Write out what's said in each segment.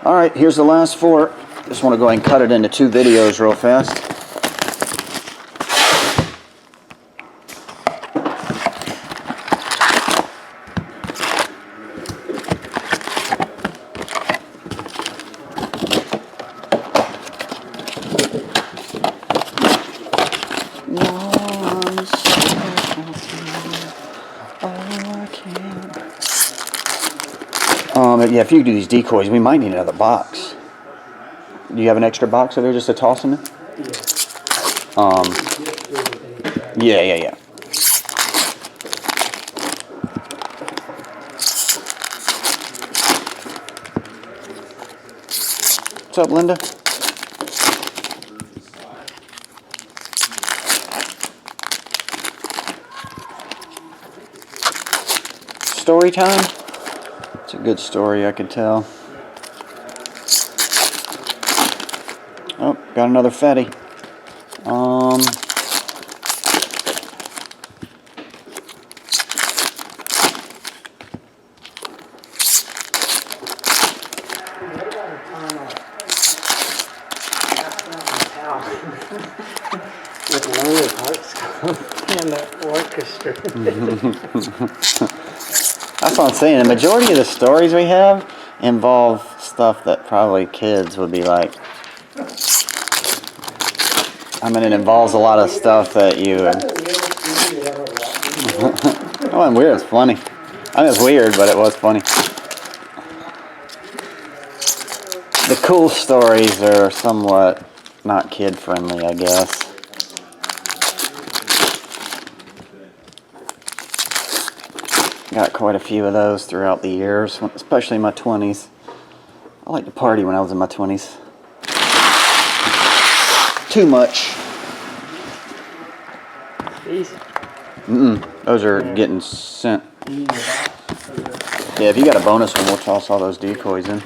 Alright, here's the last 4. Just want to go ahead and cut it into 2 videos real fast. Yeah, if you do these decoys, we might need another box. Do you have an extra box over there just to toss them in? Yeah. What's up, Linda? Story time? It's a good story, I can tell. Oh, got another fatty. With Lonely Hearts and the orchestra. That's what I'm saying. The majority of the stories we have involve stuff that probably kids would be like. I mean, it involves a lot of stuff that you. It wasn't weird. It's funny. I mean, it's weird, but it was funny. The cool stories are somewhat not kid friendly, I guess. Got quite a few of those throughout the years, especially in my 20s. I liked to party when I was in my 20s. Too much. These? Those are getting sent. Yeah, if you got a bonus one, we'll toss all those decoys in.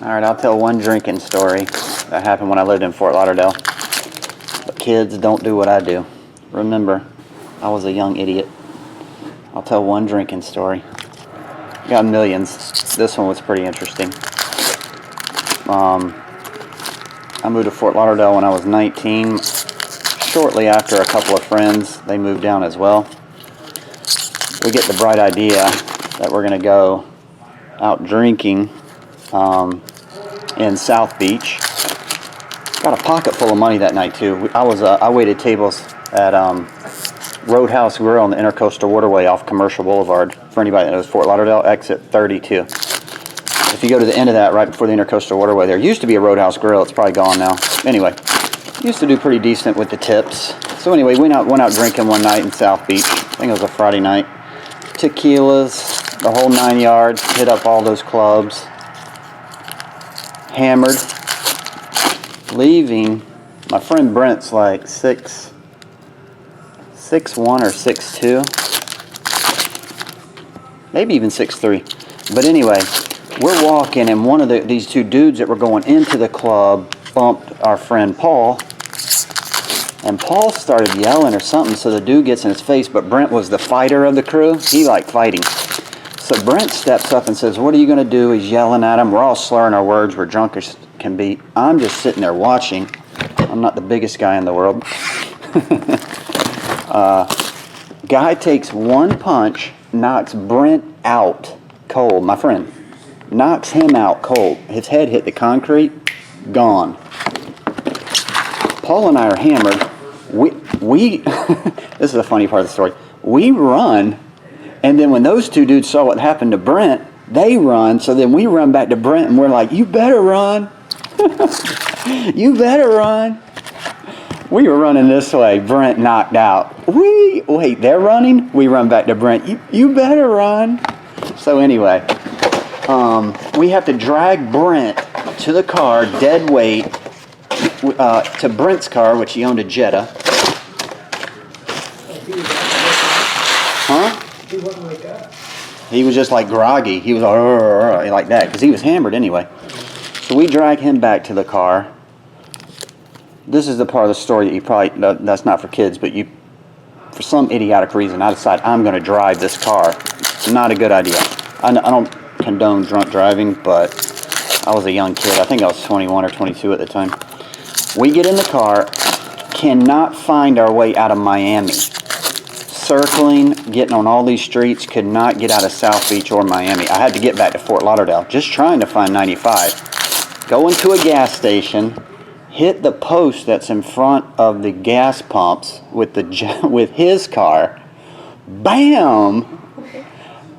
Alright, I'll tell one drinking story that happened when I lived in Fort Lauderdale. But kids, don't do what I do. Remember, I was a young idiot. I'll tell one drinking story. Got millions. This one was pretty interesting. I moved to Fort Lauderdale when I was 19. Shortly after, a couple of friends, they moved down as well. We get the bright idea that we're going to go out drinking in South Beach. Got a pocket full of money that night too. I waited tables at Roadhouse Grill on the Intercoastal Waterway off Commercial Boulevard. For anybody that knows Fort Lauderdale, exit 32. If you go to the end of that, right before the Intercoastal Waterway, there used to be a Roadhouse Grill. It's probably gone now. Anyway, used to do pretty decent with the tips. So anyway, we went out drinking one night in South Beach. I think it was a Friday night. Tequilas, the whole 9 yards. Hit up all those clubs. Hammered. Leaving, my friend Brent's like 6'1" or 6'2", maybe even 6'3". But anyway, we're walking, and one of these 2 dudes that were going into the club bumped our friend Paul, and Paul started yelling or something, so the dude gets in his face, but Brent was the fighter of the crew. He liked fighting. So Brent steps up and says, "What are you going to do?" He's yelling at him. We're all slurring our words. We're drunk as can be. I'm just sitting there watching. I'm not the biggest guy in the world. Guy takes one punch, knocks Brent out cold. My friend knocks him out cold. His head hit the concrete, gone. Paul and I are hammered. We this is the funny part of the story. We run, and then when those two dudes saw what happened to Brent, they run. So then we run back to Brent, and we're like, "You better run! You better run!" We were running this way. Brent knocked out. Wait, they're running. We run back to Brent. You better run! So anyway, we have to drag Brent to the car, dead weight, to Brent's car, which he owned a Jetta. Huh? He wouldn't wake up. He was just like groggy. He was like that because he was hammered anyway. So we drag him back to the car. This is the part of the story that you probably, that's not for kids, but you, for some idiotic reason, I decide I'm going to drive this car. Not a good idea. I don't condone drunk driving, but I was a young kid. I think I was 21 or 22 at the time. We get in the car, cannot find our way out of Miami. Circling, getting on all these streets, could not get out of South Beach or Miami. I had to get back to Fort Lauderdale, just trying to find 95. Go into a gas station, hit the post that's in front of the gas pumps with his car. Bam!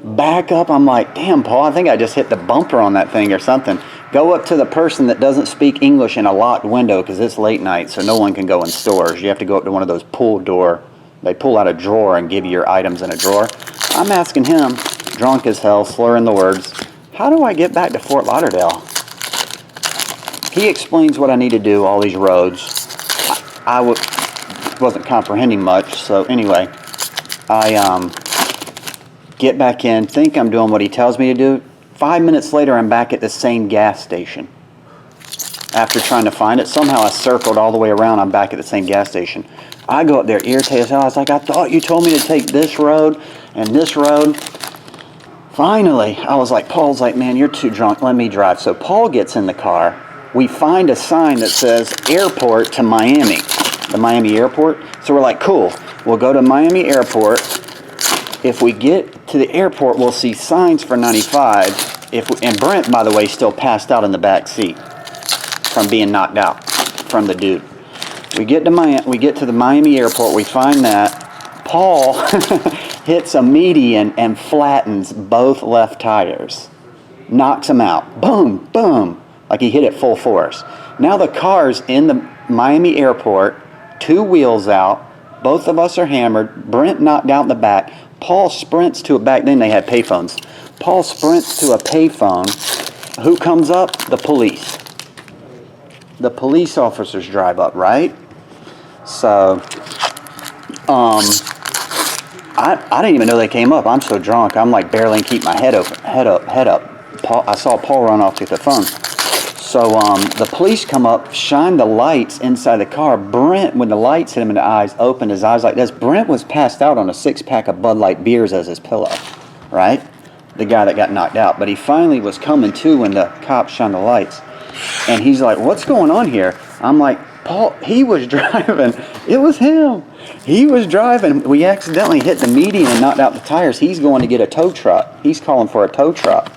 Back up. I'm like, damn, Paul, I think I just hit the bumper on that thing or something. Go up to the person that doesn't speak English in a locked window because it's late night, so no one can go in stores. You have to go up to one of those pull door. They pull out a drawer and give you your items in a drawer. I'm asking him, drunk as hell, slurring the words, how do I get back to Fort Lauderdale? He explains what I need to do, all these roads. I wasn't comprehending much, so anyway, I get back in, think I'm doing what he tells me to do. 5 minutes later, I'm back at the same gas station. After trying to find it, somehow I circled all the way around, I'm back at the same gas station. I go up there irritated as hell. I was like, I thought you told me to take this road and this road. Finally, I was like, Paul's like, man, you're too drunk. Let me drive. So Paul gets in the car. We find a sign that says airport to Miami, the Miami airport. So we're like, cool. We'll go to Miami airport. If we get to the airport, we'll see signs for 95. And Brent, by the way, still passed out in the back seat from being knocked out from the dude. We get to the Miami airport. We find that Paul hits a median and flattens both left tires, knocks him out. Boom, boom, like he hit it full force. Now the car's in the Miami airport, two wheels out. Both of us are hammered. Brent knocked out the back. Paul sprints to back then they had payphones. Paul sprints to a payphone. Who comes up? The police. The police officers drive up, right? So, I didn't even know they came up. I'm so drunk. I'm like barely keep my head up. Paul, I saw Paul run off to the phone. So, the police come up, shine the lights inside the car. Brent, when the lights hit him in the eyes, opened his eyes like this. Brent was passed out on a 6-pack of Bud Light beers as his pillow, right? The guy that got knocked out. But he finally was coming to when the cops shined the lights. And he's like, what's going on here? I'm like, Paul, he was driving. It was him. He was driving. We accidentally hit the median and knocked out the tires. He's going to get a tow truck. He's calling for a tow truck.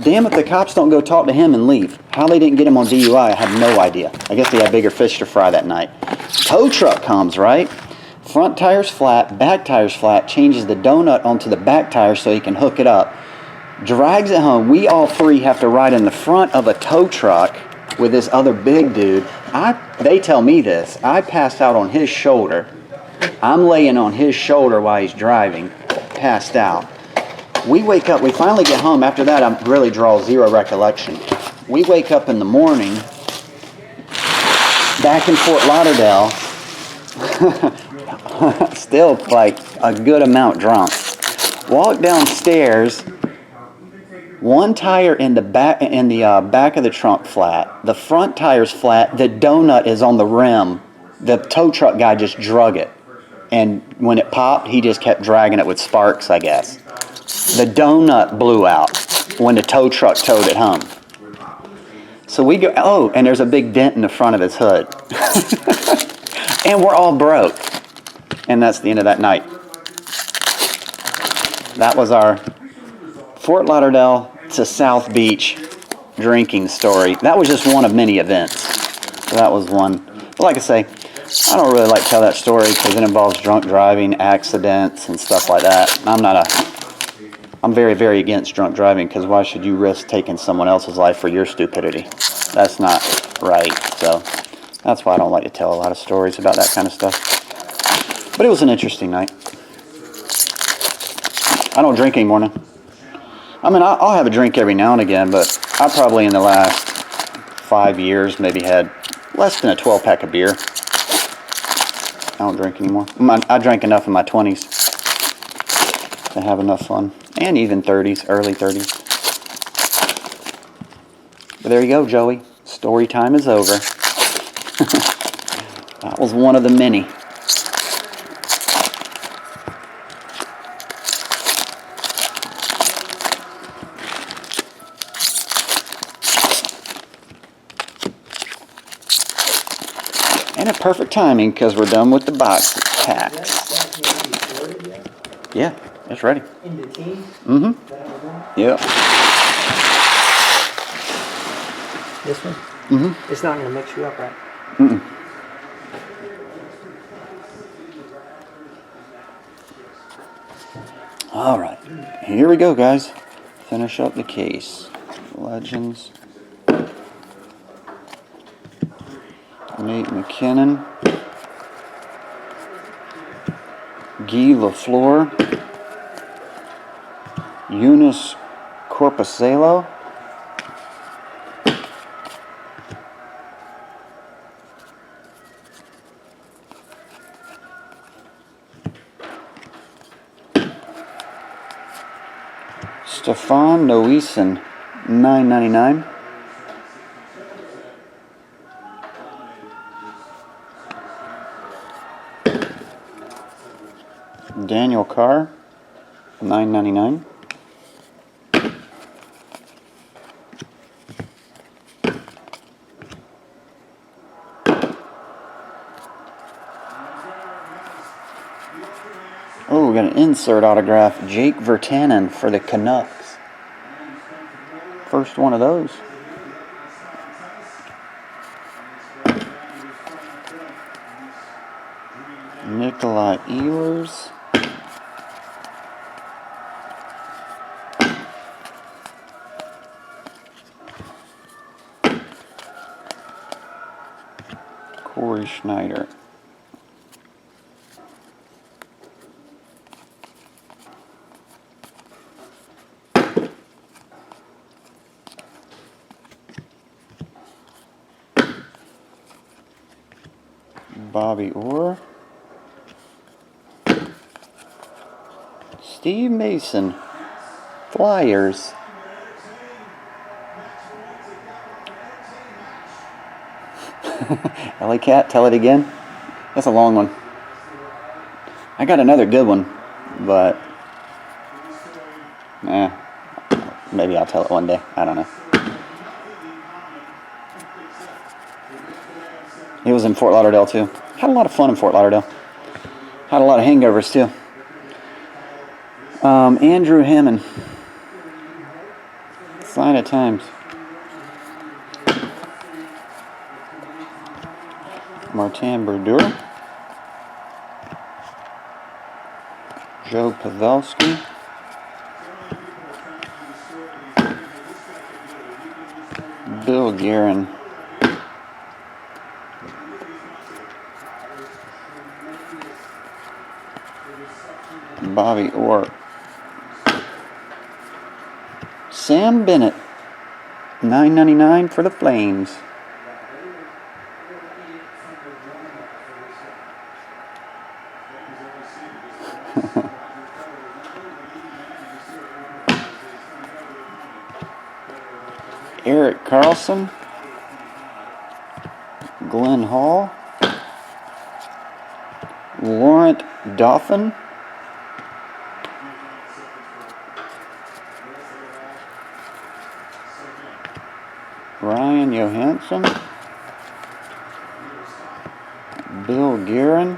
Damn it, the cops don't go talk to him and leave. How they didn't get him on DUI, I have no idea. I guess they had bigger fish to fry that night. Tow truck comes, right? Front tire's flat, back tire's flat, changes the donut onto the back tire so he can hook it up. Drags it home. We all three have to ride in the front of a tow truck with this other big dude. They tell me this. I passed out on his shoulder. I'm laying on his shoulder while he's driving, passed out. We wake up, we finally get home. After that, I really draw zero recollection. We wake up in the morning, back in Fort Lauderdale, still like a good amount drunk. Walk downstairs, one tire in the back of the trunk flat. The front tire's flat. The donut is on the rim. The tow truck guy just drug it. And when it popped, he just kept dragging it with sparks, I guess. The donut blew out when the tow truck towed it home. So we go, oh, and there's a big dent in the front of his hood. And we're all broke. And that's the end of that night. That was our Fort Lauderdale to South Beach drinking story. That was just one of many events. So that was one. But like I say, I don't really like to tell that story because it involves drunk driving, accidents, and stuff like that. I'm very, very against drunk driving because why should you risk taking someone else's life for your stupidity? That's not right. So that's why I don't like to tell a lot of stories about that kind of stuff. But it was an interesting night. I don't drink anymore now. I mean, I'll have a drink every now and again, but I probably in the last 5 years maybe had less than a 12-pack of beer. I don't drink anymore. I drank enough in my 20s to have enough fun. And even 30s, early 30s. But there you go, Joey. Story time is over. That was one of the many. And a perfect timing because we're done with the box packs. Yeah, it's ready. In the team? Mm-hmm. Yep. This one? Mm-hmm. It's not going to mix you up, right? Mm-mm. All right. Here we go, guys. Finish up the case. Legends. Nate McKinnon. Guy Lafleur. Eunice Corpusalo. Stefan Noesen, $9.99. Daniel Carr, $9.99. Oh, we got an insert autograph. Jake Virtanen for the Canucks. First one of those. Nikolai Ehlers. Corey Schneider. Bobby Orr. Steve Mason. Flyers. LA Cat, tell it again. That's a long one. I got another good one, but maybe I'll tell it one day. I don't know. He was in Fort Lauderdale too. Had a lot of fun in Fort Lauderdale. Had a lot of hangovers too. Andrew Hammond. Sign of Times. Martin Brodeur. Joe Pavelski. Bill Guerin. Bobby Orr. Sam Bennett. $9.99 for the Flames. Eric Carlson. Glenn Hall. Laurent Dauphin. Ryan Johansson. Bill Guerin.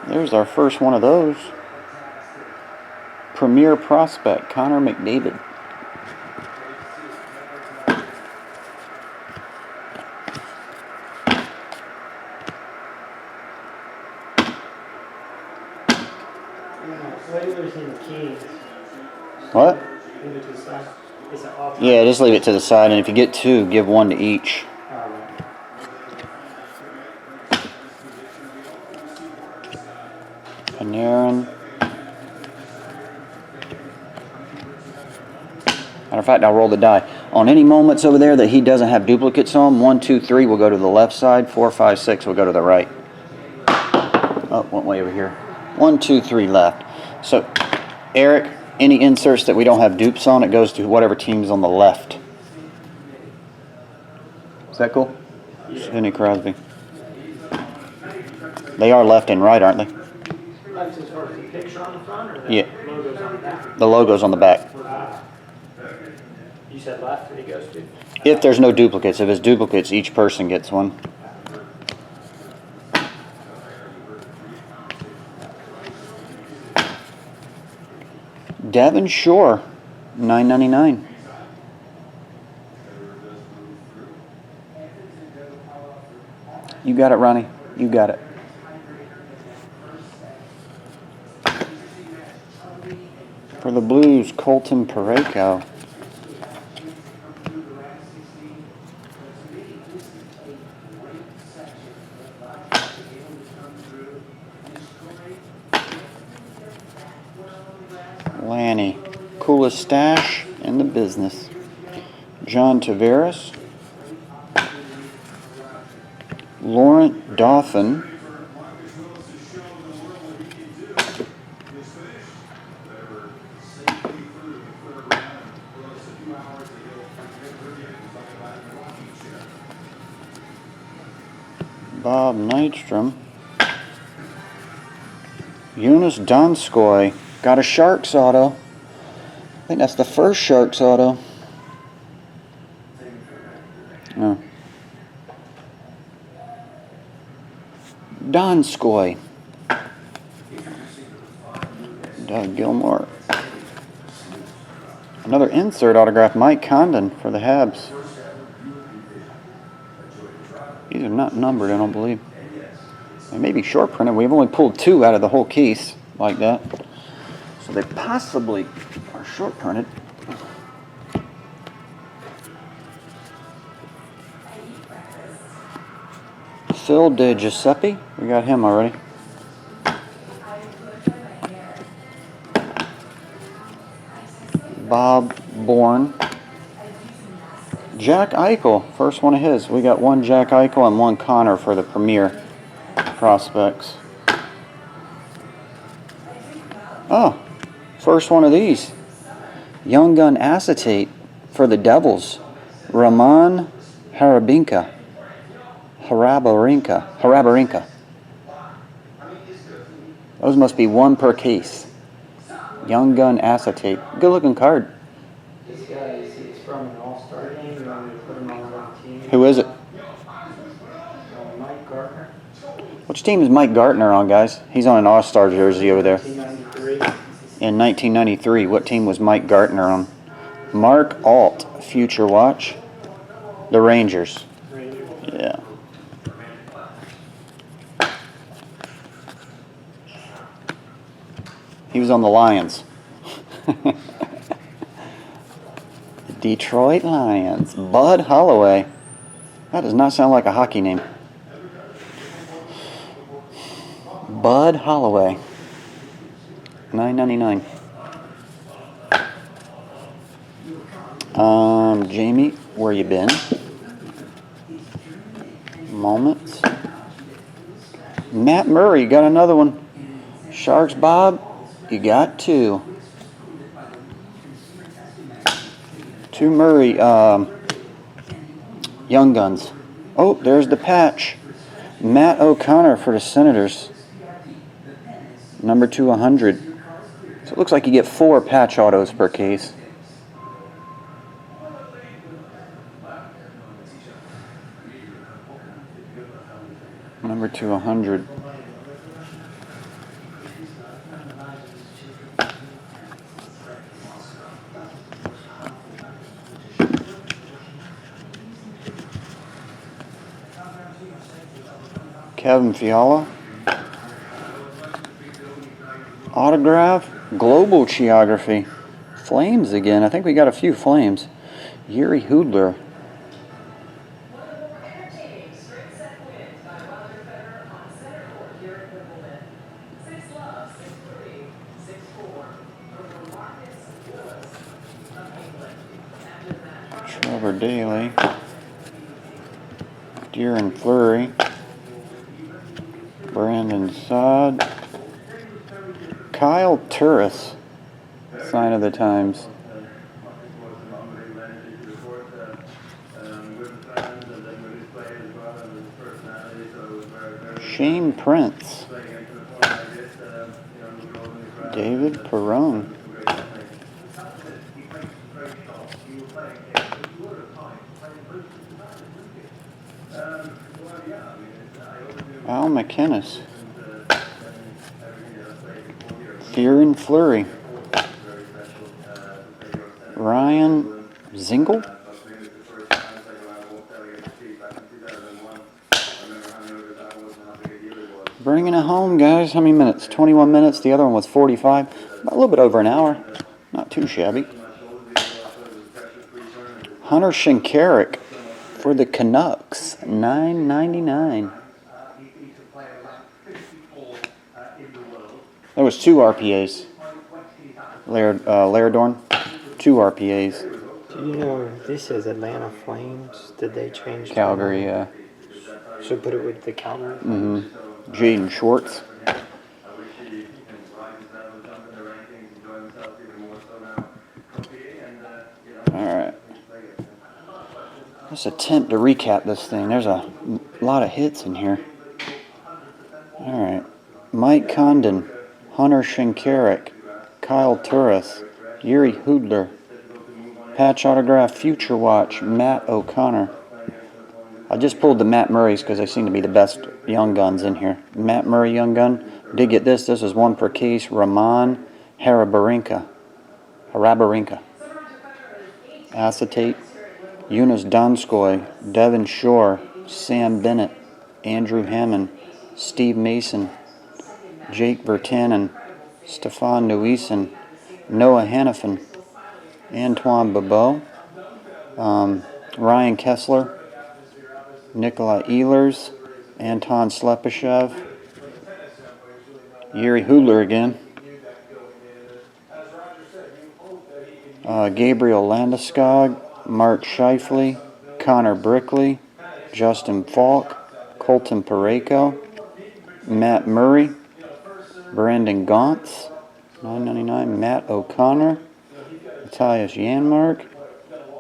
There's our first one of those. Premier Prospect, Connor McDavid. Whalers and Kings. What? Leave it to the side. Is it all time? Yeah, just leave it to the side, and if you get 2, give 1 to each. Alright. Panarin. Matter of fact, I'll roll the die. On any moments over there that he doesn't have duplicates on, 1, 2, 3 will go to the left side, 4, 5, 6 will go to the right. Oh, went way over here. 1, 2, 3 left. So, Eric, any inserts that we don't have dupes on, it goes to whatever team's on the left. Is that cool? Yeah. Sidney Crosby. They are left and right, aren't they? Left as far as the picture on the front, or the Yeah. logos on the back? The logo's on the back. You said left that he goes to? If there's no duplicates. If it's duplicates, each person gets one. Devin Shore, $9.99. You got it, Ronnie. You got it. For the Blues, Colton Parayko. Lanny, coolest stash in the business. John Tavares. Laurent Dauphin. Bob Nystrom. Jonas Donskoy. Got a Sharks auto. I think that's the first Sharks auto. Oh. Donskoy. Doug Gilmore. Another insert autograph, Mike Condon for the Habs. These are not numbered, I don't believe. They may be short printed. We've only pulled 2 out of the whole case like that. So they possibly are short printed. Phil De Giuseppe, we got him already. Bob Bourne. Jack Eichel, first one of his. We got 1 Jack Eichel and 1 Connor for the Premier prospects. Oh, first one of these. Young Gun Acetate for the Devils. Roman Harabarinka. Those must be 1 per case. Young Gun Acetate. Good looking card. This guy is from an all-star game. You want me to put him on one team? Who is it? Mike Gardner. Which team is Mike Gartner on, guys? He's on an all-star jersey over there. 1993. In 1993, what team was Mike Gartner on? Mark Alt, Future Watch. The Rangers. Ranger. Yeah. He was on the Lions. The Detroit Lions. Bud Holloway. That does not sound like a hockey name. Bud Holloway. $9.99. Jamie, where you been? Moments. Matt Murray, got another one. Sharks Bob, you got 2. 2 Murray, Young Guns. Oh, there's the patch. Matt O'Connor for the Senators. Number 200. So it looks like you get 4 patch autos per case. Number 200. Kevin Fiala. autograph, global geography. Flames again. I think we got a few flames. Yuri Hoodler. Trevor Daly. Deeren Fleury. Brandon Saad. Kyle Turris. Sign of the times. Shane Prince. David Perron. Al McInnes. Deeren Fleury. Ryan Zingle. Bringing it home, guys. How many minutes? 21 minutes. The other one was 45. About a little bit over an hour. Not too shabby. Hunter Shinkarik for the Canucks. $9.99. There was 2 RPAs. Lairdorn. 2 RPAs. Do you know this is Atlanta Flames? Did they change? Calgary, yeah. Should put it with the Calgary. Mm-hmm. Jaden Schwartz. Alright. Let's attempt to recap this thing. There's a lot of hits in here. Alright. Mike Condon. Hunter Shinkarik. Kyle Turris. Yuri Hoodler. Patch autograph Future Watch. Matt O'Connor. I just pulled the Matt Murrays because they seem to be the best young guns in here. Matt Murray young gun. Did get this. This is 1 per case. Raman Harabarinka. Acetate. Eunice Donskoy. Devin Shore. Sam Bennett. Andrew Hammond. Steve Mason. Jake Vertanen. Stefan Nuisen. Noah Hannafin. Antoine Babeau. Ryan Kessler. Nikolai Ehlers, Anton Slepyshev, Yuri Hoodler again, Gabriel Landeskog, Mark Scheifele, Connor Brickley, Justin Falk, Colton Parayko, Matt Murray, Brandon Gauntz, $9.99, Matt O'Connor, Matthias Janmark,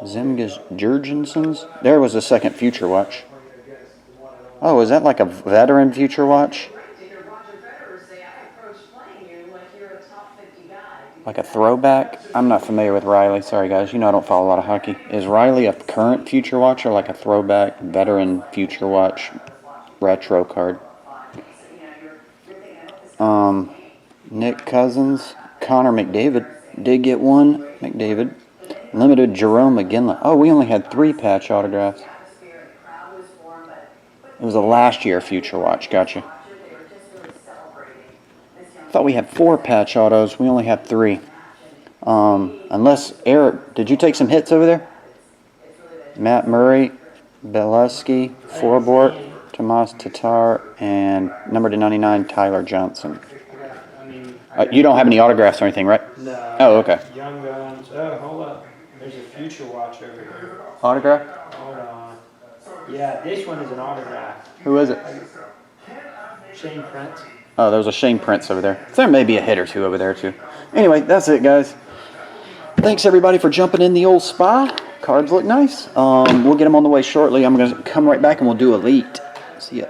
Zemgus Jurgensens. There was a second Future Watch. Oh, is that like a veteran Future Watch? Like a throwback? I'm not familiar with Riley. Sorry, guys. You know I don't follow a lot of hockey. Is Riley a current Future Watch or like a throwback veteran Future Watch retro card? Nick Cousins. Connor McDavid. Did get 1. McDavid. Limited Jerome McGinley. Oh, we only had 3 patch autographs. It was a last year Future Watch. Gotcha. Thought we had 4 patch autos. We only had 3. Unless Eric, did you take some hits over there? Matt Murray, Beleski, Forbort, Tomas Tatar, and number to 99 Tyler Johnson. You don't have any autographs or anything, right? No. Oh, okay. Young Guns. Oh, hold up. There's a Future Watch over here. Autograph? Hold on. Yeah, this one is an autograph. Who is it? Shane Prince. Oh, there was a Shane Prince over there. There may be a hit or 2 over there, too. Anyway, that's it, guys. Thanks, everybody, for jumping in the old spa. Cards look nice. We'll get them on the way shortly. I'm going to come right back and we'll do Elite. See ya.